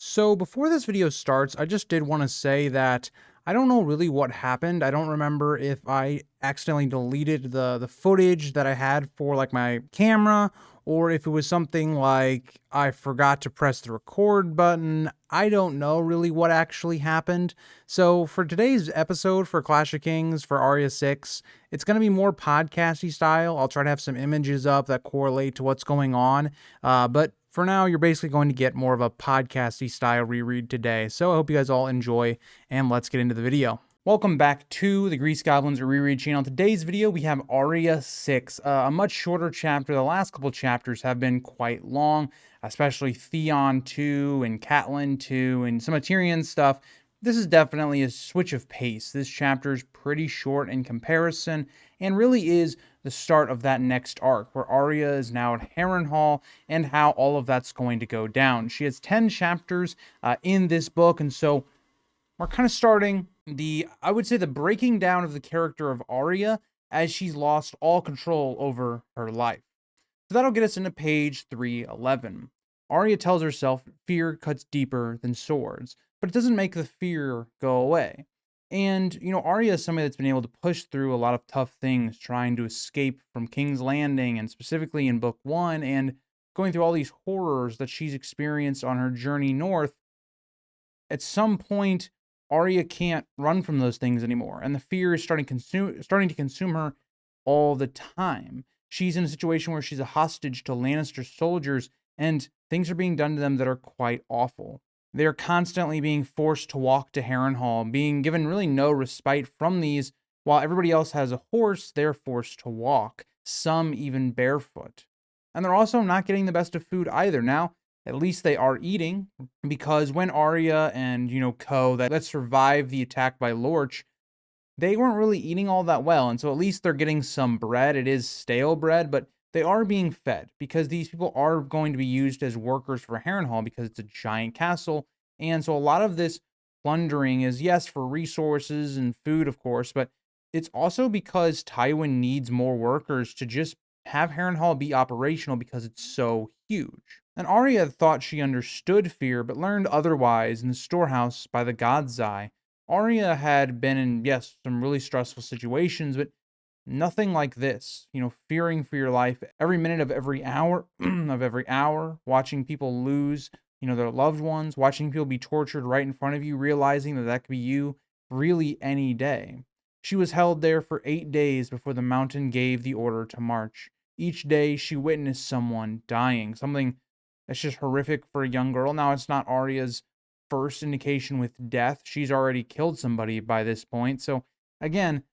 So before this video starts, I just did want to say that I don't know really what happened. I don't remember if I accidentally deleted the footage that I had for like my camera, or if it was something like I forgot to press the record button. I don't know really what actually happened. So for today's episode for Clash of Kings for Arya 6, it's going to be more podcasty style. I'll try to have some images up that correlate to what's going on. But for now, you're basically going to get more of a podcasty style reread today. So I hope you guys all enjoy, and let's get into the video. Welcome back to the Grease Goblins Reread channel. Today's video, we have Arya 6, a much shorter chapter. The last couple chapters have been quite long, especially Theon 2 and Catelyn 2 and some Tyrion stuff. This is definitely a switch of pace. This chapter is pretty short in comparison and really is the start of that next arc where Arya is now at Harrenhal and how all of that's going to go down. She has 10 chapters in this book, and so we're kind of starting I would say the breaking down of the character of Arya as she's lost all control over her life. So that'll get us into page 311. Arya tells herself fear cuts deeper than swords, but it doesn't make the fear go away. And, Arya is somebody that's been able to push through a lot of tough things, trying to escape from King's Landing, and specifically in book 1, and going through all these horrors that she's experienced on her journey north. At some point, Arya can't run from those things anymore, and the fear is starting to consume her all the time. She's in a situation where she's a hostage to Lannister soldiers, and things are being done to them that are quite awful. They are constantly being forced to walk to Harrenhal, being given really no respite from these. While everybody else has a horse, they're forced to walk, some even barefoot. And they're also not getting the best of food either. Now, at least they are eating, because when Arya and, that survived the attack by Lorch, they weren't really eating all that well. And so at least they're getting some bread. It is stale bread, but they are being fed because these people are going to be used as workers for Harrenhal because it's a giant castle. And so a lot of this plundering is, yes, for resources and food, of course, but it's also because Tywin needs more workers to just have Harrenhal be operational because it's so huge. And Arya thought she understood fear, but learned otherwise in the storehouse by the God's Eye. Arya had been in, yes, some really stressful situations, but nothing like this. Fearing for your life every minute of every hour, watching people lose, their loved ones, watching people be tortured right in front of you, realizing that could be you really any day. She was held there for 8 days before the mountain gave the order to march. Each day she witnessed someone dying, something that's just horrific for a young girl. Now, it's not Arya's first indication with death. She's already killed somebody by this point. So, again,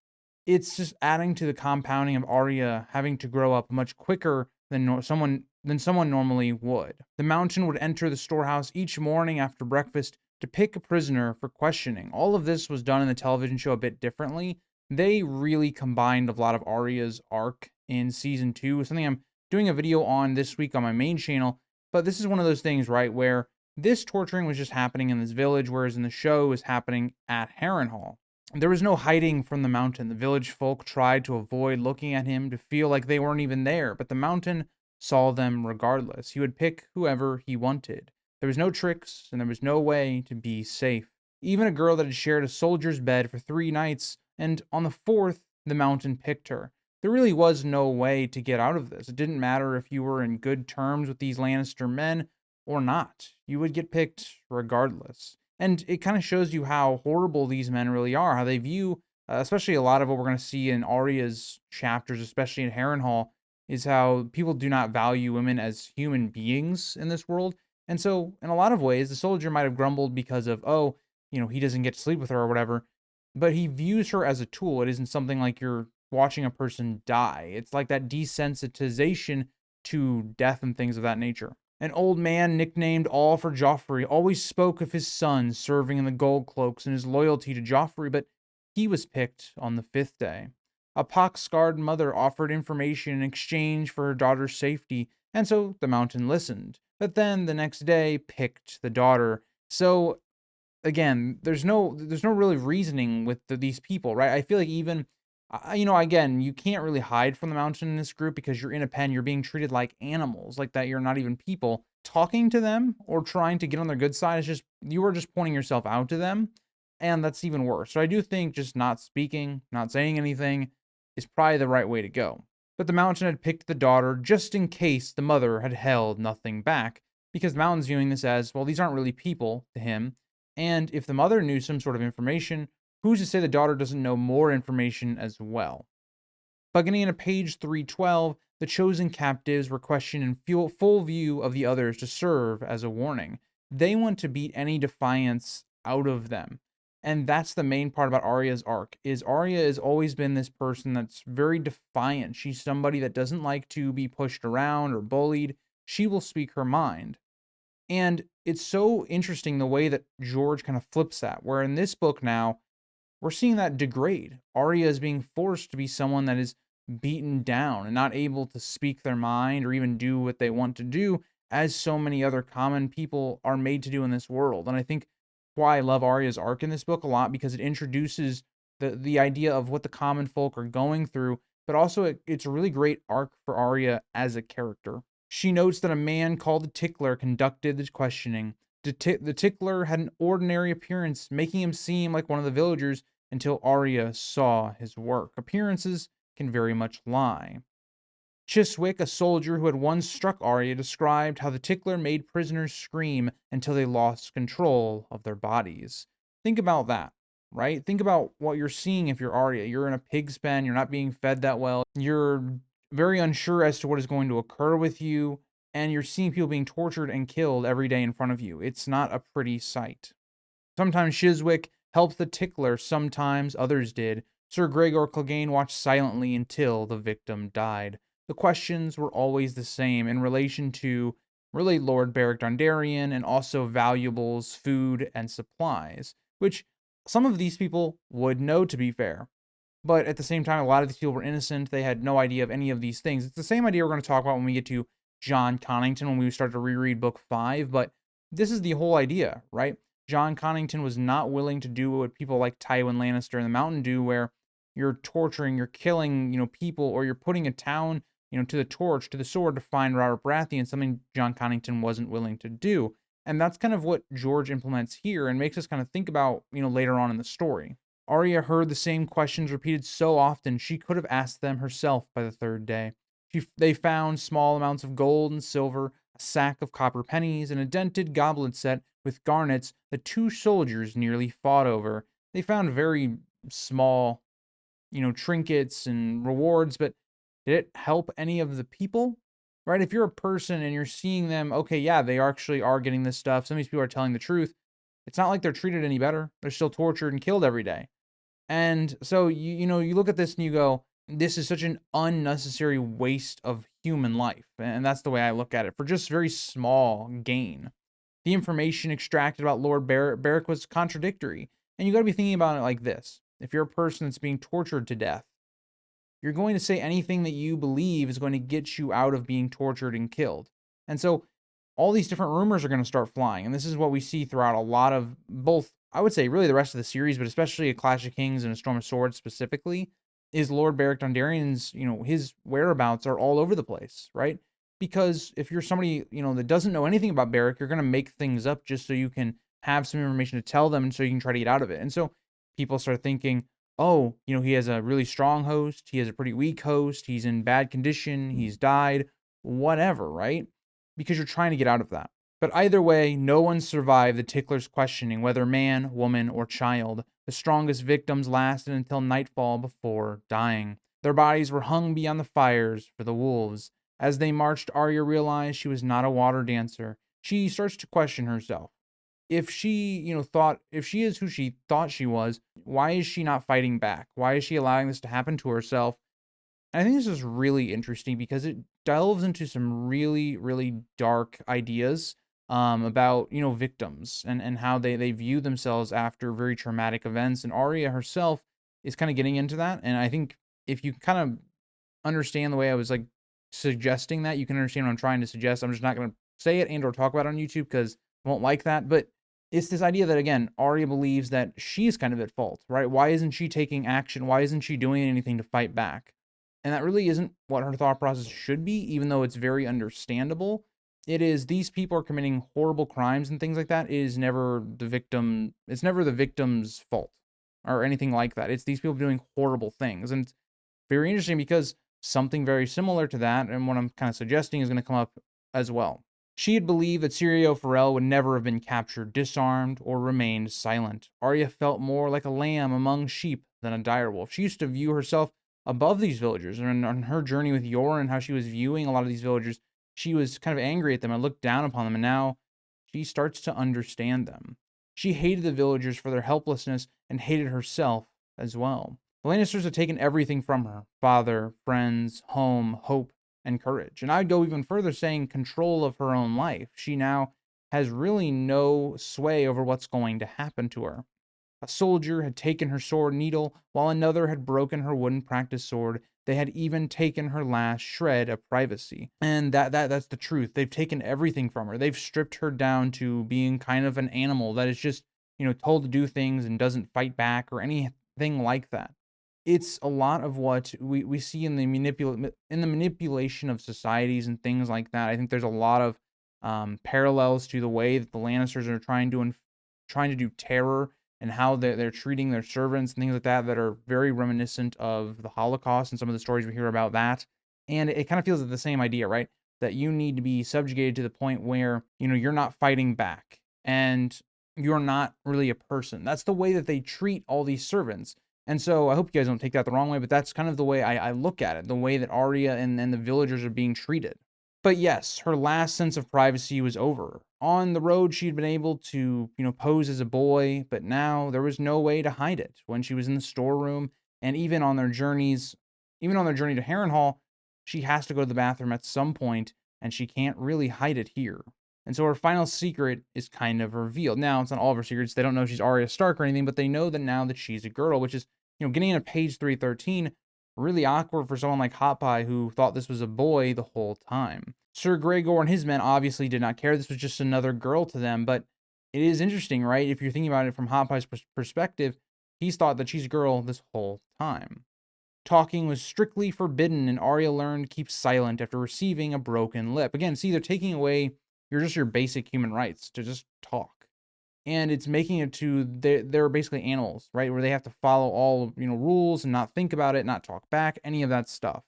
it's just adding to the compounding of Arya having to grow up much quicker than someone normally would. The mountain would enter the storehouse each morning after breakfast to pick a prisoner for questioning. All of this was done in the television show a bit differently. They really combined a lot of Arya's arc in season 2, something I'm doing a video on this week on my main channel. But this is one of those things, right, where this torturing was just happening in this village, whereas in the show it was happening at Harrenhal. There was no hiding from the mountain. The village folk tried to avoid looking at him, to feel like they weren't even there, but the mountain saw them regardless. He would pick whoever he wanted. There was no tricks, and there was no way to be safe. Even a girl that had shared a soldier's bed for 3 nights, and on the 4th, the mountain picked her. There really was no way to get out of this. It didn't matter if you were in good terms with these Lannister men or not. You would get picked regardless. And it kind of shows you how horrible these men really are, how they view, especially a lot of what we're going to see in Arya's chapters, especially in Harrenhal, is how people do not value women as human beings in this world. And so, in a lot of ways, the soldier might have grumbled because of, he doesn't get to sleep with her or whatever, but he views her as a tool. It isn't something like you're watching a person die. It's like that desensitization to death and things of that nature. An old man nicknamed All for Joffrey always spoke of his son serving in the gold cloaks and his loyalty to Joffrey, but he was picked on the 5th day. A pock-scarred mother offered information in exchange for her daughter's safety, and so the mountain listened. But then the next day picked the daughter. So again, there's no really reasoning with these people, right? I feel like even again, you can't really hide from the mountain in this group because you're in a pen. You're being treated like animals, like that. You're not even people talking to them or trying to get on their good side. It's just, you are just pointing yourself out to them. And that's even worse. So I do think just not speaking, not saying anything is probably the right way to go. But the mountain had picked the daughter just in case the mother had held nothing back, because the mountain's viewing this as, well, these aren't really people to him. And if the mother knew some sort of information, who's to say the daughter doesn't know more information as well? Beginning at page 312, the chosen captives were questioned in full view of the others to serve as a warning. They want to beat any defiance out of them. And that's the main part about Arya's arc, is Arya has always been this person that's very defiant. She's somebody that doesn't like to be pushed around or bullied. She will speak her mind. And it's so interesting the way that George kind of flips that, where in this book now, we're seeing that degrade. Arya is being forced to be someone that is beaten down and not able to speak their mind or even do what they want to do, as so many other common people are made to do in this world. And I think why I love Arya's arc in this book a lot, because it introduces the idea of what the common folk are going through, but also it's a really great arc for Arya as a character. She notes that a man called the Tickler conducted the questioning. The Tickler had an ordinary appearance, making him seem like one of the villagers until Arya saw his work. Appearances can very much lie. Chiswick, a soldier who had once struck Arya, described how the Tickler made prisoners scream until they lost control of their bodies. Think about that, right? Think about what you're seeing if you're Arya. You're in a pig's pen, you're not being fed that well, you're very unsure as to what is going to occur with you, and you're seeing people being tortured and killed every day in front of you. It's not a pretty sight. Sometimes Chiswick helped the Tickler, sometimes others did. Sir Gregor Clegane watched silently until the victim died. The questions were always the same in relation to really Lord Beric Dondarrion and also valuables, food, and supplies, which some of these people would know, to be fair. But at the same time, a lot of these people were innocent. They had no idea of any of these things. It's the same idea we're going to talk about when we get to John Connington, when we start to reread book 5. But this is the whole idea, right? John Connington was not willing to do what people like Tywin Lannister and the Mountain do, where you're torturing, you're killing, people, or you're putting a town, to the torch, to the sword to find Robert Baratheon, something John Connington wasn't willing to do. And that's kind of what George implements here and makes us kind of think about, later on in the story. Arya heard the same questions repeated so often she could have asked them herself by the third day. They found small amounts of gold and silver, a sack of copper pennies, and a dented goblet set with garnets that 2 soldiers nearly fought over. They found very small, trinkets and rewards, but did it help any of the people? Right? If you're a person and you're seeing them, okay, yeah, they actually are getting this stuff. Some of these people are telling the truth. It's not like they're treated any better. They're still tortured and killed every day. And so you look at this and you go, this is such an unnecessary waste of human life. And that's the way I look at it, for just very small gain. The information extracted about Lord Beric was contradictory. And you got to be thinking about it like this. If you're a person that's being tortured to death, you're going to say anything that you believe is going to get you out of being tortured and killed. And so all these different rumors are going to start flying. And this is what we see throughout a lot of both, I would say, really the rest of the series, but especially a Clash of Kings and a Storm of Swords specifically, is Lord Beric Dondarrion's, his whereabouts are all over the place, right? Because if you're somebody, that doesn't know anything about Beric, you're going to make things up just so you can have some information to tell them and so you can try to get out of it. And so people start thinking, oh, he has a really strong host, he has a pretty weak host, he's in bad condition, he's died, whatever, right? Because you're trying to get out of that. But either way, no one survived the Tickler's questioning, whether man, woman, or child. The strongest victims lasted until nightfall before dying. Their bodies were hung beyond the fires for the wolves. As they marched, Arya realized she was not a water dancer. She starts to question herself. If she, if she is who she thought she was, why is she not fighting back? Why is she allowing this to happen to herself? And I think this is really interesting because it delves into some really, really dark ideas about, victims and how they view themselves after very traumatic events. And Arya herself is kind of getting into that. And I think if you kind of understand the way I was like suggesting that, you can understand what I'm trying to suggest. I'm just not going to say it and or talk about it on YouTube because I won't like that. But it's this idea that, again, Arya believes that she's kind of at fault, right? Why isn't she taking action? Why isn't she doing anything to fight back? And that really isn't what her thought process should be, even though it's very understandable. It is these people are committing horrible crimes and things like that. It is never the victim. It's never the victim's fault or anything like that. It's these people doing horrible things. And it's very interesting because something very similar to that, and what I'm kind of suggesting, is going to come up as well. She had believed that Sirio Farrell would never have been captured disarmed or remained silent. Arya felt more like a lamb among sheep than a direwolf. She used to view herself above these villagers, and on her journey with Yoren and how she was viewing a lot of these villagers, she was kind of angry at them and looked down upon them, and now she starts to understand them. She hated the villagers for their helplessness and hated herself as well. The Lannisters had taken everything from her: father, friends, home, hope, and courage. And I'd go even further, saying control of her own life. She now has really no sway over what's going to happen to her. A soldier had taken her sword needle, while another had broken her wooden practice sword. They had even taken her last shred of privacy. And that's the truth. They've taken everything from her. They've stripped her down to being kind of an animal that is just, told to do things and doesn't fight back or anything like that. It's a lot of what we see in the manipulation of societies and things like that. I think there's a lot of parallels to the way that the Lannisters are trying to do terror, and how they're treating their servants and things like that are very reminiscent of the Holocaust and some of the stories we hear about that. And it kind of feels like the same idea, right? That you need to be subjugated to the point where, you're not fighting back and you're not really a person. That's the way that they treat all these servants. And so I hope you guys don't take that the wrong way, but that's kind of the way I look at it, the way that Arya and the villagers are being treated. But yes, her last sense of privacy was over. On the road, she'd been able to, pose as a boy, but now there was no way to hide it. When she was in the storeroom, and even on their journey to Harrenhal, she has to go to the bathroom at some point, and she can't really hide it here. And so her final secret is kind of revealed. Now, it's not all of her secrets. They don't know she's Arya Stark or anything, but they know that now that she's a girl, which is, getting into page 313, really awkward for someone like Hot Pie who thought this was a boy the whole time. Sir Gregor and his men obviously did not care. This was just another girl to them, but it is interesting, right? If you're thinking about it from Hot Pie's perspective, he's thought that she's a girl this whole time. Talking was strictly forbidden, and Arya learned to keep silent after receiving a broken lip. Again, see, they're taking away your basic human rights to just talk. And it's making it to they're basically animals, right? Where they have to follow all, rules and not think about it, not talk back, any of that stuff.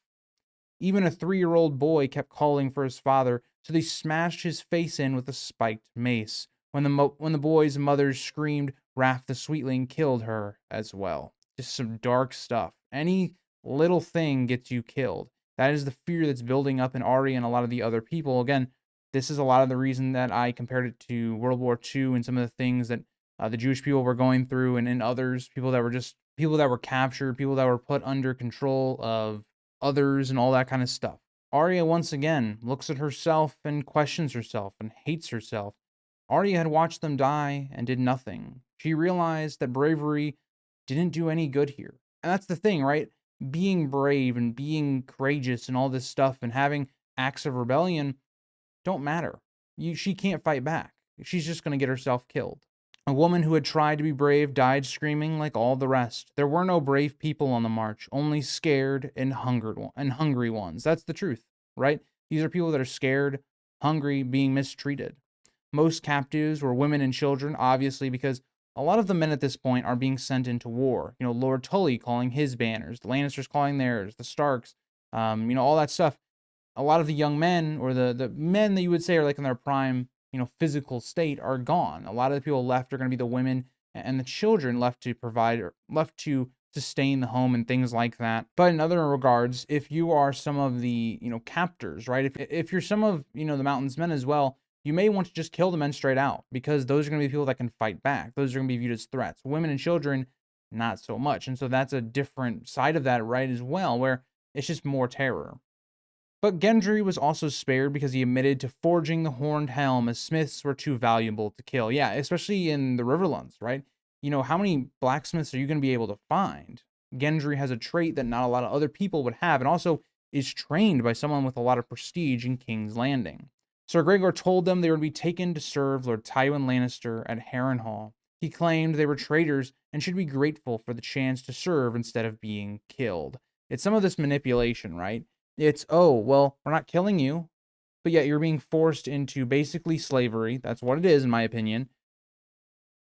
Even a 3-year-old boy kept calling for his father, so they smashed his face in with a spiked mace. When the boy's mother screamed, Raph the Sweetling killed her as well. Just some dark stuff. Any little thing gets you killed. That is the fear that's building up in Arya and a lot of the other people. Again, this is a lot of the reason that I compared it to World War II and some of the things that the Jewish people were going through, and others, people that were captured, people that were put under control of others and all that kind of stuff. Arya once again looks at herself and questions herself and hates herself. Arya had watched them die and did nothing. She realized that bravery didn't do any good here. And that's the thing, right? Being brave and being courageous and all this stuff and having acts of rebellion don't matter. She can't fight back. She's just going to get herself killed. A woman who had tried to be brave died screaming like all the rest. There were no brave people on the march, only scared and hungry ones. That's the truth, right? These are people that are scared, hungry, being mistreated. Most captives were women and children, obviously, because a lot of the men at this point are being sent into war. Lord Tully calling his banners, the Lannisters calling theirs, the Starks, all that stuff. A lot of the young men, or the men that you would say are like in their prime, physical state, are gone. A lot of the people left are going to be the women and the children left to provide, or left to sustain the home and things like that. But in other regards, if you are some of the, captors, right? If you're some of, the Mountain's men as well, you may want to just kill the men straight out, because those are going to be people that can fight back. Those are going to be viewed as threats. Women and children, not so much. And so that's a different side of that, right, as well, where it's just more terror. But Gendry was also spared because he admitted to forging the horned helm, as smiths were too valuable to kill. Yeah, especially in the Riverlands, right? How many blacksmiths are you going to be able to find? Gendry has a trait that not a lot of other people would have, and also is trained by someone with a lot of prestige in King's Landing. Sir Gregor told them they would be taken to serve Lord Tywin Lannister at Harrenhal. He claimed they were traitors and should be grateful for the chance to serve instead of being killed. It's some of this manipulation, right? It's, oh, well, we're not killing you. but yet you're being forced into basically slavery. That's what it is, in my opinion.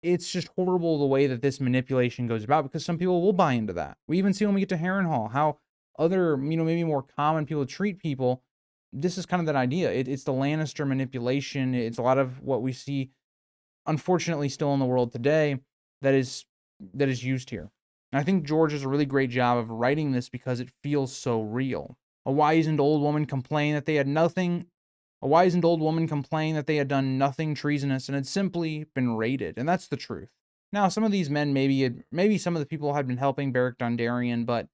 It's just horrible the way that this manipulation goes about, because some people will buy into that. We even see when we get to Harrenhal how other, maybe more common people treat people. This is kind of that idea. It's the Lannister manipulation. It's a lot of what we see, unfortunately, still in the world today that is used here. And I think George does a really great job of writing this because it feels so real. A wizened old woman complained that they had nothing. A wizened old woman complained that they had done nothing treasonous and had simply been raided, and that's the truth. Now, some of these men, maybe some of the people had been helping Beric Dondarrion, but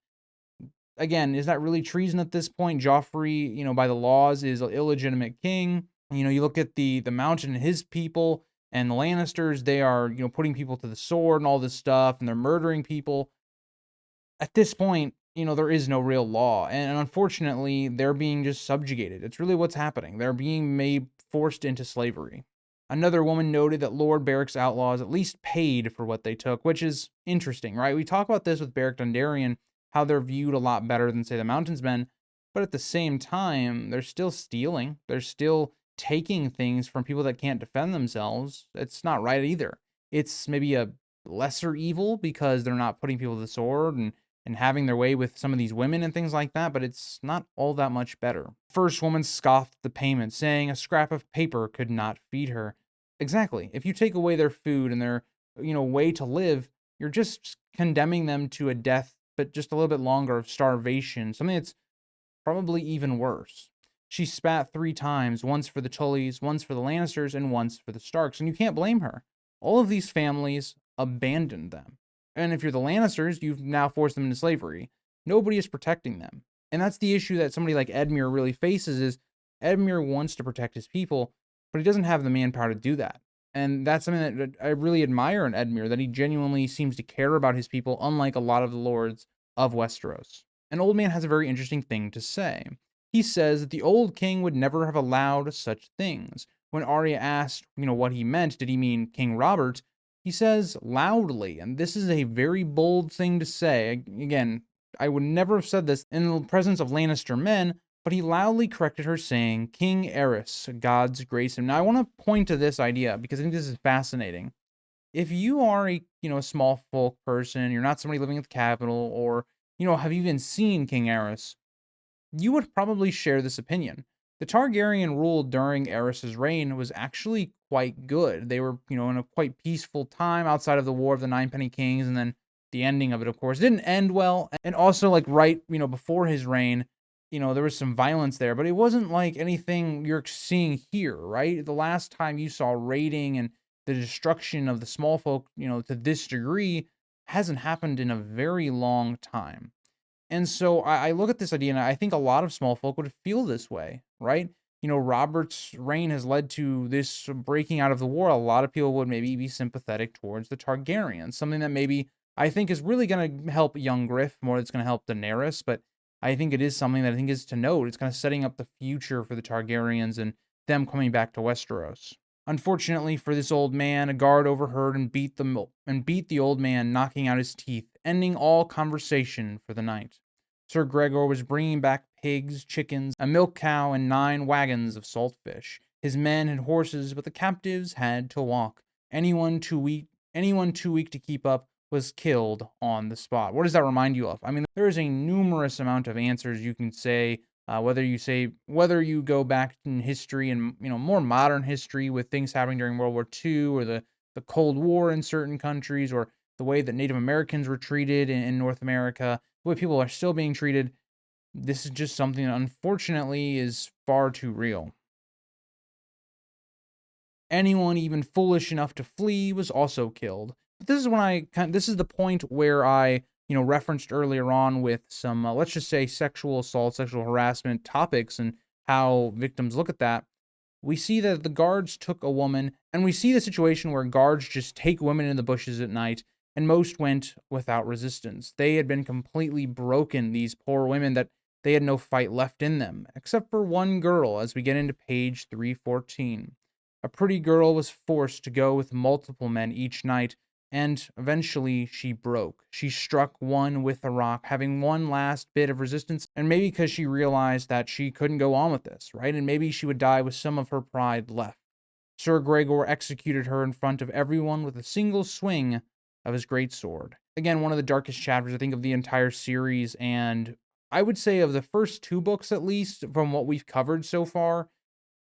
again, is that really treason at this point? Joffrey, by the laws, is an illegitimate king. You look at the Mountain and his people, and the Lannisters, they are, putting people to the sword and all this stuff, and they're murdering people. At this point, there is no real law. And unfortunately, they're being just subjugated. It's really what's happening. They're being forced into slavery. Another woman noted that Lord Beric's outlaws at least paid for what they took, which is interesting, right? We talk about this with Beric Dondarrion, how they're viewed a lot better than, say, the Mountain's Men. But at the same time, they're still stealing. They're still taking things from people that can't defend themselves. It's not right either. It's maybe a lesser evil because they're not putting people to the sword and having their way with some of these women and things like that, but it's not all that much better. First woman scoffed at the payment, saying a scrap of paper could not feed her. Exactly. If you take away their food and their, way to live, you're just condemning them to a death, but just a little bit longer, of starvation, something that's probably even worse. She spat 3 times, once for the Tullys, once for the Lannisters, and once for the Starks, and you can't blame her. All of these families abandoned them. And if you're the Lannisters, you've now forced them into slavery. Nobody is protecting them. And that's the issue that somebody like Edmure really faces, is Edmure wants to protect his people, but he doesn't have the manpower to do that. And that's something that I really admire in Edmure, that he genuinely seems to care about his people, unlike a lot of the lords of Westeros. An old man has a very interesting thing to say. He says that the old king would never have allowed such things. When Arya asked, what he meant, did he mean King Robert? He says loudly, and this is a very bold thing to say. Again, I would never have said this in the presence of Lannister men, but he loudly corrected her, saying, King Aerys, God's grace him. Now, I want to point to this idea because I think this is fascinating. If you are a small folk person, you're not somebody living at the capital, or, have even seen King Aerys, you would probably share this opinion. The Targaryen rule during Aerys' reign was actually quite good. They were, in a quite peaceful time outside of the War of the Ninepenny Kings, and then the ending of it, of course, didn't end well. And also, right, before his reign, there was some violence there, but it wasn't like anything you're seeing here, right? The last time you saw raiding and the destruction of the small folk, to this degree, hasn't happened in a very long time. And so I look at this idea, and I think a lot of small folk would feel this way, right? Robert's reign has led to this breaking out of the war. A lot of people would maybe be sympathetic towards the Targaryens, something that maybe I think is really going to help young Griff more than it's going to help Daenerys, but I think it is something that I think is to note. It's kind of setting up the future for the Targaryens and them coming back to Westeros. Unfortunately for this old man, a guard overheard and beat the old man, knocking out his teeth, ending all conversation for the night. Sir Gregor was bringing back pigs, chickens, a milk cow, and 9 wagons of salt fish. His men had horses, but the captives had to walk. Anyone too weak to keep up was killed on the spot. What does that remind you of? I mean, there is a numerous amount of answers you can say. Whether you go back in history and more modern history with things happening during World War II, or the Cold War in certain countries, or the way that Native Americans were treated in North America, the way people are still being treated, this is just something that unfortunately is far too real. Anyone even foolish enough to flee was also killed. But this is the point where I referenced earlier on with some, let's just say, sexual assault, sexual harassment topics, and how victims look at that. We see that the guards took a woman, and we see the situation where guards just take women in the bushes at night, and most went without resistance. They had been completely broken, these poor women, that they had no fight left in them, except for one girl, as we get into page 314. A pretty girl was forced to go with multiple men each night, and eventually she broke. She struck one with a rock, having one last bit of resistance, and maybe because she realized that she couldn't go on with this, right? And maybe she would die with some of her pride left. Sir Gregor executed her in front of everyone with a single swing of his greatsword. Again, one of the darkest chapters, I think, of the entire series, and I would say of the first two books, at least, from what we've covered so far,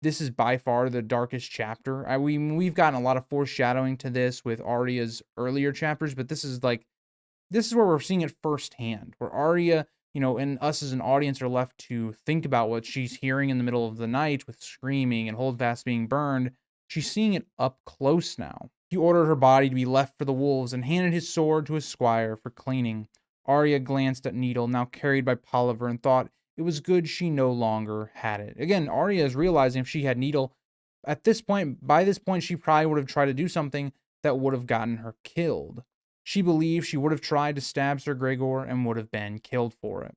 this is by far the darkest chapter. We've gotten a lot of foreshadowing to this with Arya's earlier chapters, but this is where we're seeing it firsthand, where Arya, and us as an audience are left to think about what she's hearing in the middle of the night with screaming and Holdfast being burned. She's seeing it up close now. He ordered her body to be left for the wolves and handed his sword to his squire for cleaning. Arya glanced at Needle, now carried by Polliver, and thought it was good she no longer had it. Again, Arya is realizing if she had Needle, by this point, she probably would have tried to do something that would have gotten her killed. She believed she would have tried to stab Sir Gregor and would have been killed for it.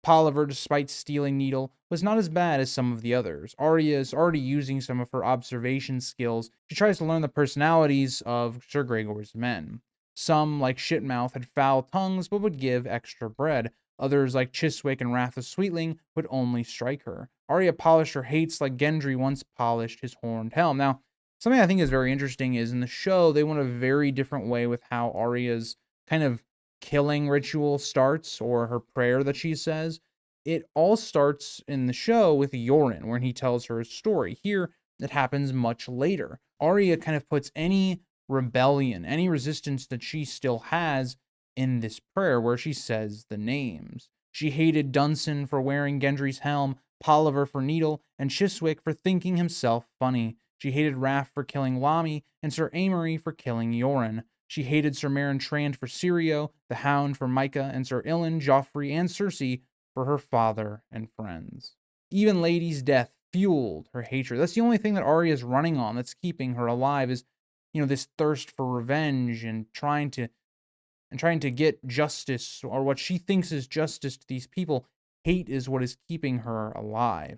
Polliver, despite stealing Needle, was not as bad as some of the others. Arya is already using some of her observation skills. She tries to learn the personalities of Sir Gregor's men. Some, like Shitmouth, had foul tongues but would give extra bread. Others, like Chiswick and Wrath of Sweetling, would only strike her. Arya polished her hates like Gendry once polished his horned helm. Now, something I think is very interesting is in the show, they went a very different way with how Arya's kind of killing ritual starts, or her prayer that she says. It all starts in the show with Yoren, where he tells her a story. Here, it happens much later. Arya kind of puts any rebellion, any resistance that she still has in this prayer where she says the names. She hated Dunsen for wearing Gendry's helm, Polliver for Needle, and Chiswick for thinking himself funny. She hated Raff for killing Lamy, and Sir Amory for killing Yoren. She hated Sir Meryn Trant for Syrio, the Hound for Micah, and Sir Ilyn, Joffrey, and Cersei for her father and friends. Even Lady's death fueled her hatred. That's the only thing that Arya is running on that's keeping her alive is, this thirst for revenge and trying to get justice, or what she thinks is justice, to these people. Hate is what is keeping her alive.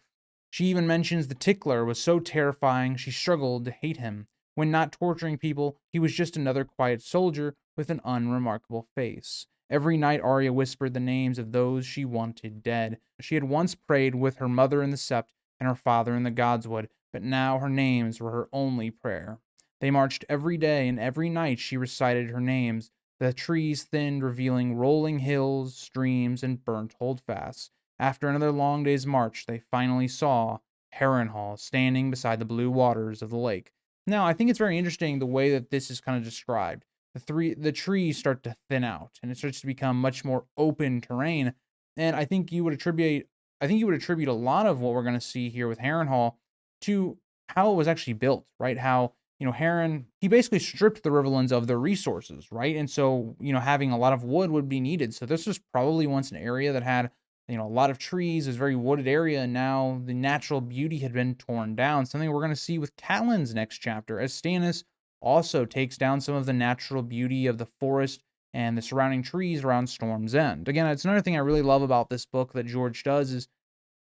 She even mentions the Tickler was so terrifying she struggled to hate him. When not torturing people, he was just another quiet soldier with an unremarkable face. Every night Arya whispered the names of those she wanted dead. She had once prayed with her mother in the Sept and her father in the Godswood, but now her names were her only prayer. They marched every day, and every night she recited her names. The trees thinned, revealing rolling hills, streams, and burnt holdfasts. After another long day's march, they finally saw Harrenhal standing beside the blue waters of the lake. Now, I think it's very interesting the way that this is kind of described. The trees start to thin out, and it starts to become much more open terrain. And I think you would attribute a lot of what we're going to see here with Harrenhal to how it was actually built, right? How Harren, he basically stripped the Riverlands of their resources, right? And so, having a lot of wood would be needed. So this was probably once an area that had, a lot of trees, is very wooded area, and now the natural beauty had been torn down. Something we're going to see with Catelyn's next chapter, as Stannis also takes down some of the natural beauty of the forest and the surrounding trees around Storm's End. Again, it's another thing I really love about this book that George does is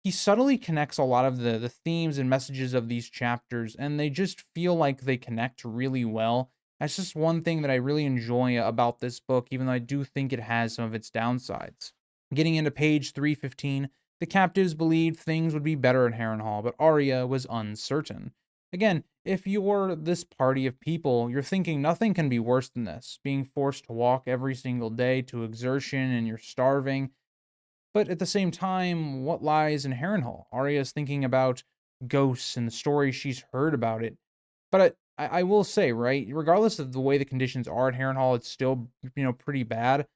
he subtly connects a lot of the themes and messages of these chapters, and they just feel like they connect really well. That's just one thing that I really enjoy about this book, even though I do think it has some of its downsides. Getting into page 315, the captives believed things would be better at Harrenhal, but Arya was uncertain. Again, if you're this party of people, you're thinking nothing can be worse than this, being forced to walk every single day to exertion and you're starving. But at the same time, what lies in Harrenhal? Arya's thinking about ghosts and the stories she's heard about it. But I will say, right, regardless of the way the conditions are at Harrenhal, it's still, pretty bad.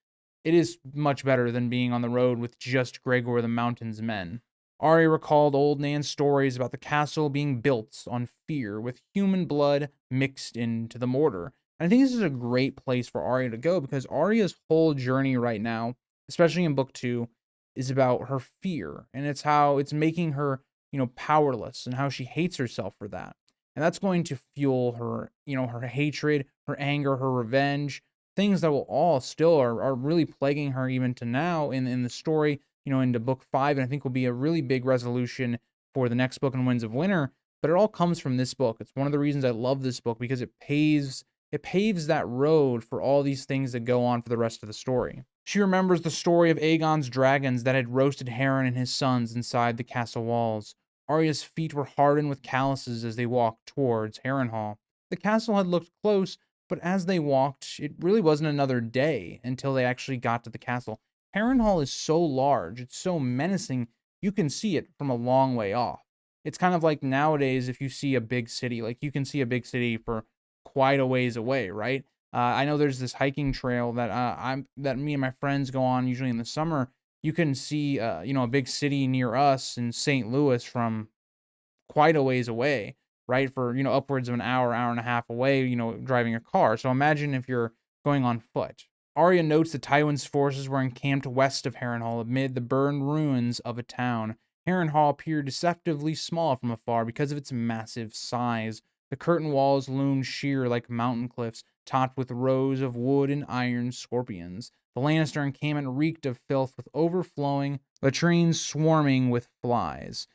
It is much better than being on the road with just Gregor the Mountain's men. Arya recalled old Nan's stories about the castle being built on fear, with human blood mixed into the mortar. And I think this is a great place for Arya to go, because Arya's whole journey right now, especially in book 2, is about her fear, and it's how it's making her, powerless, and how she hates herself for that. And that's going to fuel her, her hatred, her anger, her revenge, things that will all still are really plaguing her even to now in the story, into book 5, and I think will be a really big resolution for the next book in Winds of Winter. But it all comes from this book. It's one of the reasons I love this book, because it it paves that road for all these things that go on for the rest of the story. She remembers the story of Aegon's dragons that had roasted Harren and his sons inside the castle walls. Arya's feet were hardened with calluses as they walked towards Harrenhal. The castle had looked close, but as they walked, it really wasn't another day until they actually got to the castle. Harrenhal is so large, it's so menacing, you can see it from a long way off. It's kind of like nowadays if you see a big city, like you can see a big city for quite a ways away, right? I know there's this hiking trail that that me and my friends go on usually in the summer. You can see a big city near us in St. Louis from quite a ways away, right? For upwards of an hour, hour and a half away, driving a car. So imagine if you're going on foot. Arya notes that Tywin's forces were encamped west of Harrenhal amid the burned ruins of a town. Harrenhal appeared deceptively small from afar because of its massive size. The curtain walls loomed sheer like mountain cliffs, topped with rows of wood and iron scorpions. The Lannister encampment reeked of filth with overflowing latrines swarming with flies.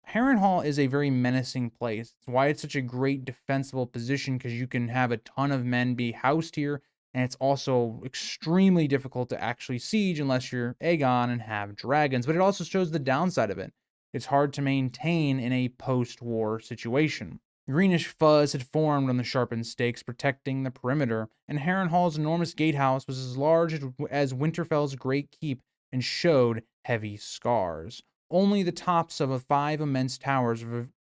Harrenhal is a very menacing place. It's why it's such a great defensible position, because you can have a ton of men be housed here, and it's also extremely difficult to actually siege unless you're Aegon and have dragons. But it also shows the downside of it. It's hard to maintain in a post-war situation. Greenish fuzz had formed on the sharpened stakes protecting the perimeter, and Harrenhal's enormous gatehouse was as large as Winterfell's great keep and showed heavy scars. Only the tops of 5 immense towers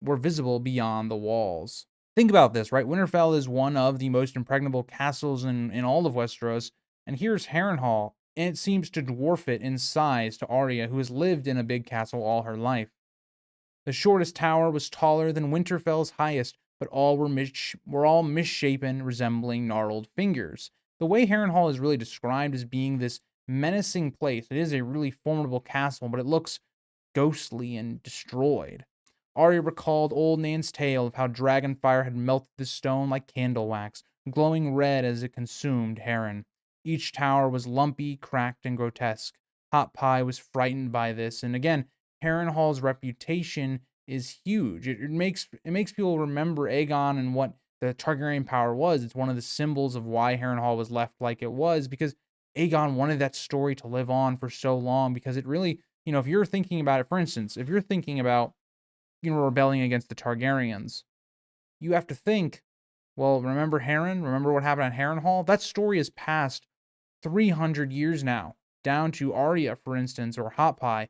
were visible beyond the walls. Think about this, right? Winterfell is one of the most impregnable castles in all of Westeros, and here's Harrenhal, and it seems to dwarf it in size to Arya, who has lived in a big castle all her life. The shortest tower was taller than Winterfell's highest, but all were all misshapen, resembling gnarled fingers. The way Harrenhal is really described as being this menacing place. It is a really formidable castle, but it looks ghostly and destroyed. Arya recalled old Nan's tale of how dragonfire had melted the stone like candle wax, glowing red as it consumed Harren. Each tower was lumpy, cracked, and grotesque. Hot Pie was frightened by this, and again, Harrenhal's reputation is huge. It makes people remember Aegon and what the Targaryen power was. It's one of the symbols of why Harrenhal was left like it was, because Aegon wanted that story to live on for so long, because it really, if you're thinking about it, for instance, if you're thinking about, rebelling against the Targaryens, you have to think, well, remember Harren? Remember what happened at Harrenhal? That story has passed 300 years now, down to Arya, for instance, or Hot Pie.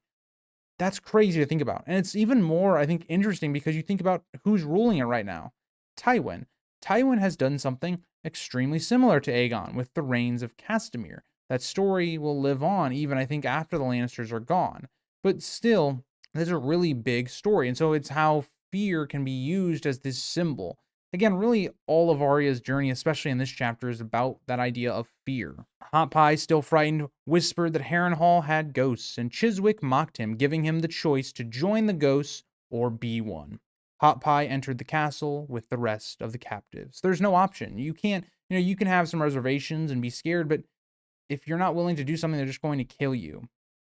That's crazy to think about. And it's even more, I think, interesting because you think about who's ruling it right now. Tywin. Tywin has done something extremely similar to Aegon with the Reigns of Castamere. That story will live on even, I think, after the Lannisters are gone. But still, there's a really big story. And so it's how fear can be used as this symbol. Again, really all of Arya's journey, especially in this chapter, is about that idea of fear. Hot Pie, still frightened, whispered that Harrenhal had ghosts, and Chiswick mocked him, giving him the choice to join the ghosts or be one. Hot Pie entered the castle with the rest of the captives. There's no option. You can't, you can have some reservations and be scared, but if you're not willing to do something, they're just going to kill you.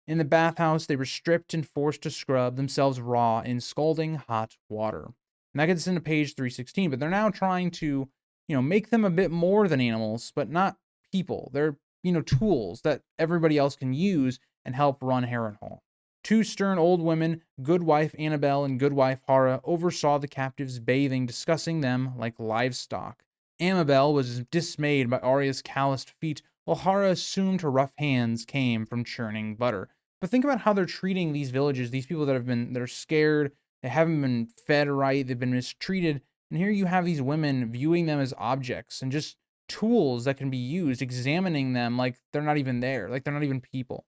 In the bathhouse, they were stripped and forced to scrub themselves raw in scalding hot water. And that gets into page 316, but they're now trying to, make them a bit more than animals, but not people. They're, tools that everybody else can use and help run Harrenhal. 2 stern old women, Goodwife Annabelle and Goodwife Hara, oversaw the captives bathing, discussing them like livestock. Amabel was dismayed by Arya's calloused feet, while Hara assumed her rough hands came from churning butter. But think about how they're treating these villages, these people that are scared, they haven't been fed right, they've been mistreated, and here you have these women viewing them as objects and just tools that can be used, examining them like they're not even there, like they're not even people.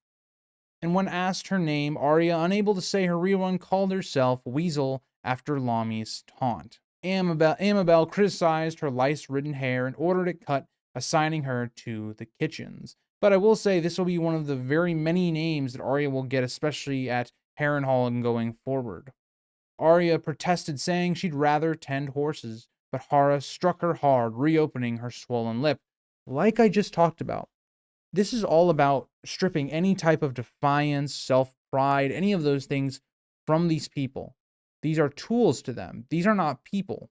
And when asked her name, Arya, unable to say her real one, called herself Weasel after Lami's taunt. Amabel criticized her lice-ridden hair and ordered it cut, assigning her to the kitchens. But I will say this will be one of the very many names that Arya will get, especially at Harrenhal and going forward. Arya protested, saying she'd rather tend horses, but Hara struck her hard, reopening her swollen lip. Like I just talked about, this is all about stripping any type of defiance, self-pride, any of those things from these people. These are tools to them. These are not people.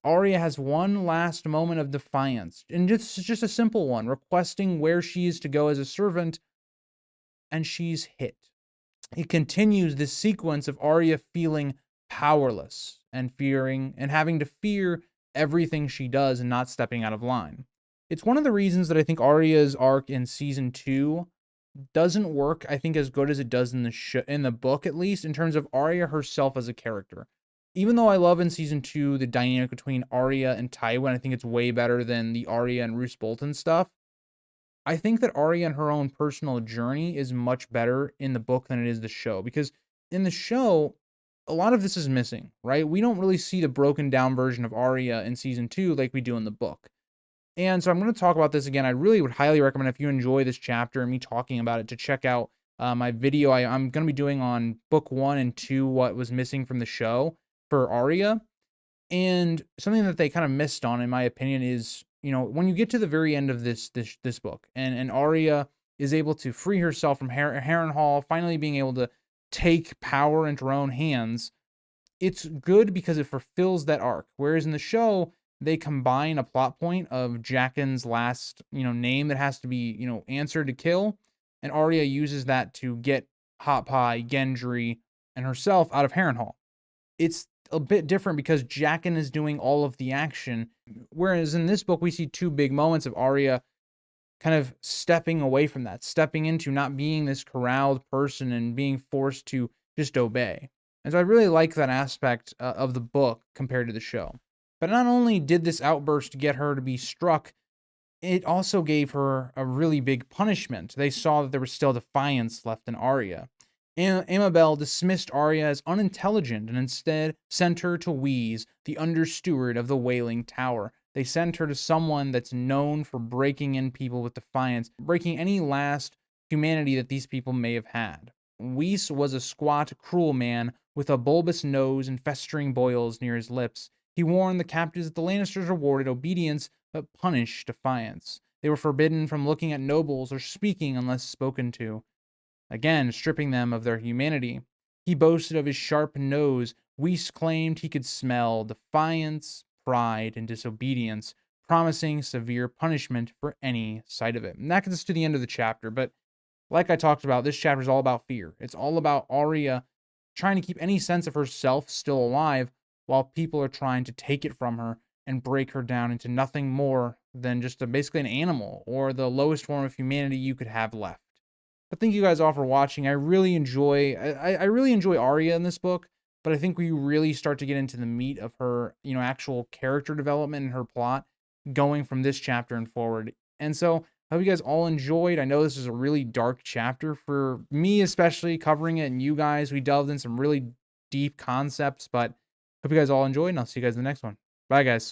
Arya has one last moment of defiance, and it's just a simple one, requesting where she is to go as a servant, and she's hit. It continues this sequence of Arya feeling powerless and fearing and having to fear everything she does and not stepping out of line. It's one of the reasons that I think Arya's arc in season 2 doesn't work, I think, as good as it does in the book, at least in terms of Arya herself as a character. Even though I love in season 2 the dynamic between Arya and Tywin, I think it's way better than the Arya and Roose Bolton stuff. I think that Arya and her own personal journey is much better in the book than it is the show, because in the show, a lot of this is missing, right? We don't really see the broken down version of Arya in season 2 like we do in the book. And so I'm going to talk about this again. I really would highly recommend, if you enjoy this chapter and me talking about it, to check out my video I'm going to be doing on book 1 and 2, what was missing from the show for Arya. And something that they kind of missed on, in my opinion, is, when you get to the very end of this book, and Arya is able to free herself from Harrenhal, finally being able to take power into her own hands, it's good because it fulfills that arc. Whereas in the show, they combine a plot point of Jaqen's last, name that has to be, answered to kill, and Arya uses that to get Hot Pie, Gendry, and herself out of Harrenhal. It's a bit different because Jaqen is doing all of the action, whereas in this book we see two big moments of Arya kind of stepping away from that, stepping into not being this corralled person and being forced to just obey. And so I really like that aspect of the book compared to the show. But not only did this outburst get her to be struck, it also gave her a really big punishment. They saw that there was still defiance left in Arya. Amabel dismissed Arya as unintelligent and instead sent her to Wheeze, the understeward of the Wailing Tower. They sent her to someone that's known for breaking in people with defiance, breaking any last humanity that these people may have had. Wheeze was a squat, cruel man with a bulbous nose and festering boils near his lips. He warned the captives that the Lannisters rewarded obedience but punished defiance. They were forbidden from looking at nobles or speaking unless spoken to, again stripping them of their humanity. He boasted of his sharp nose. Weiss claimed he could smell defiance, pride, and disobedience, promising severe punishment for any sight of it. And that gets us to the end of the chapter, but like I talked about, this chapter is all about fear. It's all about Arya trying to keep any sense of herself still alive while people are trying to take it from her and break her down into nothing more than just basically an animal or the lowest form of humanity you could have left. But thank you guys all for watching. I really enjoy Arya in this book, but I think we really start to get into the meat of her, actual character development and her plot going from this chapter and forward. And so I hope you guys all enjoyed. I know this is a really dark chapter for me, especially covering it, and you guys. We delved in some really deep concepts, but hope you guys all enjoyed, and I'll see you guys in the next one. Bye, guys.